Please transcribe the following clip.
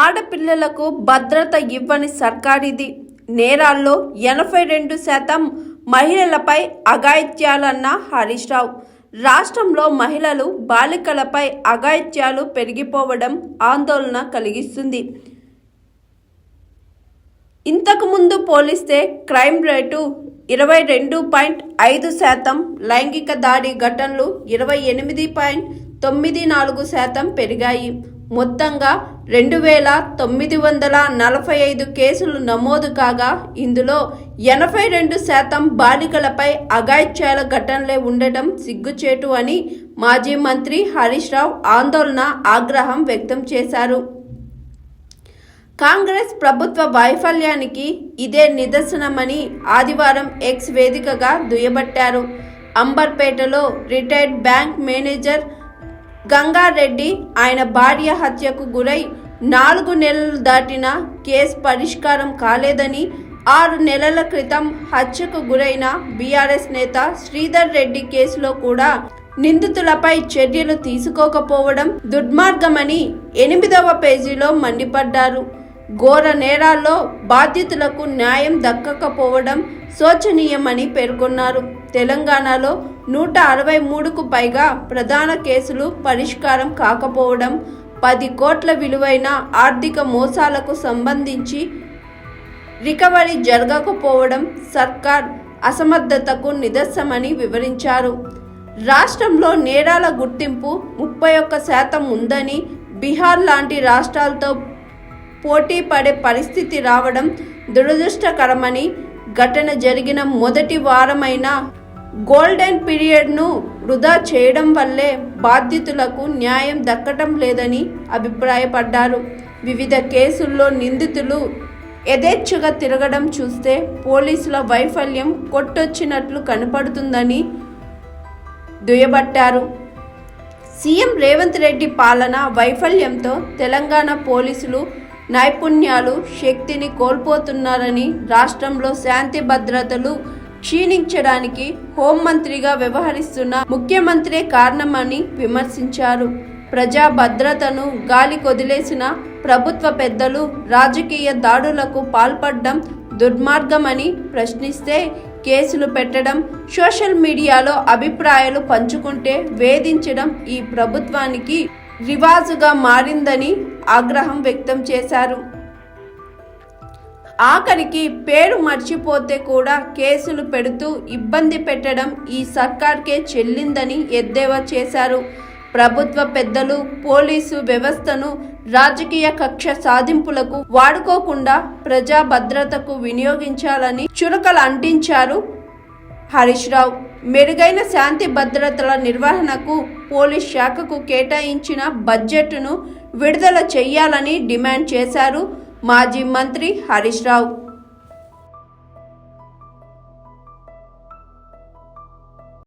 ఆడపిల్లలకు భద్రత ఇవ్వని సర్కారిది. నేరాల్లో 82% మహిళలపై అఘాయిత్యాలన్న హరీష్ రావు. రాష్ట్రంలో మహిళలు, బాలికలపై అఘాయిత్యాలు పెరిగిపోవడం ఆందోళన కలిగిస్తుంది. ఇంతకుముందు పోలిస్తే క్రైమ్ రేటు 22.5%, లైంగిక దాడి ఘటనలు 28.94% పెరిగాయి. మొత్తంగా 2945 కేసులు నమోదు కాగా ఇందులో 82% బాలికలపై అఘాయిత్యాల ఘటనలే ఉండటం సిగ్గుచేటు అని మాజీ మంత్రి హరీష్ రావు ఆగ్రహం వ్యక్తం చేశారు. కాంగ్రెస్ ప్రభుత్వ వైఫల్యానికి ఇదే నిదర్శనమని ఆదివారం ఎక్స్ వేదికగా దుయ్యబట్టారు. అంబర్పేటలో రిటైర్డ్ బ్యాంక్ మేనేజర్ గంగారెడ్డి, ఆయన భార్య హత్యకు గురై 4 నెలలు దాటినా కేసు పరిష్కారం కాలేదని, 6 నెలల క్రితం హత్యకు గురైన బీఆర్ఎస్ నేత శ్రీధర్ రెడ్డి కేసులో కూడా నిందితులపై చర్యలు తీసుకోకపోవడం దుర్మార్గమని 8వ పేజీలో మండిపడ్డారు. ఘోర నేరాల్లో బాధితులకు న్యాయం దక్కకపోవడం శోచనీయమని పేర్కొన్నారు. తెలంగాణలో 163కు పైగా ప్రధాన కేసులు పరిష్కారం కాకపోవడం, 10 కోట్ల విలువైన ఆర్థిక మోసాలకు సంబంధించి రికవరీ జరగకపోవడం సర్కార్ అసమర్థతకు నిదర్శనమని వివరించారు. రాష్ట్రంలో నేరాల గుర్తింపు 31% ఉందని, బీహార్ లాంటి రాష్ట్రాలతో పోటీ పడే పరిస్థితి రావడం దురదృష్టకరమని, ఘటన జరిగిన మొదటి వారమైన గోల్డెన్ పీరియడ్ను వృధా చేయడం వల్లే బాధితులకు న్యాయం దక్కడం లేదని అభిప్రాయపడ్డారు. వివిధ కేసుల్లో నిందితులు యథేచ్ఛగా తిరగడం చూస్తే పోలీసుల వైఫల్యం కొట్టొచ్చినట్లు కనపడుతుందని దుయ్యబట్టారు. సీఎం రేవంత్ రెడ్డి పాలన వైఫల్యంతో తెలంగాణ పోలీసులు నైపుణ్యాలు, శక్తిని కోల్పోతున్నారని, రాష్ట్రంలో శాంతి భద్రతలు క్షీణించడానికి హోంమంత్రిగా వ్యవహరిస్తున్న ముఖ్యమంత్రే కారణమని విమర్శించారు. ప్రజా భద్రతను గాలి కొదిలేసిన ప్రభుత్వ పెద్దలు రాజకీయ దాడులకు పాల్పడడం దుర్మార్గమని ప్రశ్నిస్తే, కేసులు పెట్టడం, సోషల్ మీడియాలో అభిప్రాయాలు పంచుకుంటే వేధించడం ఈ ప్రభుత్వానికి రివాజుగా మారిందని ఆగ్రహం వ్యక్తం చేశారు. ఆఖరికి పేరు మర్చిపోతే కూడా కేసులు పెడుతూ ఇబ్బంది పెట్టడం ఈ సర్కార్కే చెల్లిందని ఎద్దేవా చేశారు. ప్రభుత్వ పెద్దలు పోలీసు వ్యవస్థను రాజకీయ కక్ష సాధింపులకు వాడుకోకుండా ప్రజా భద్రతకు వినియోగించాలని చురకలు అంటించారు హరీష్ రావు. మెరుగైన శాంతి భద్రతల నిర్వహణకు పోలీస్ శాఖకు కేటాయించిన బడ్జెట్ను విడుదల చేయాలని డిమాండ్ చేశారు మాజీ మంత్రి హరీష్ రావు.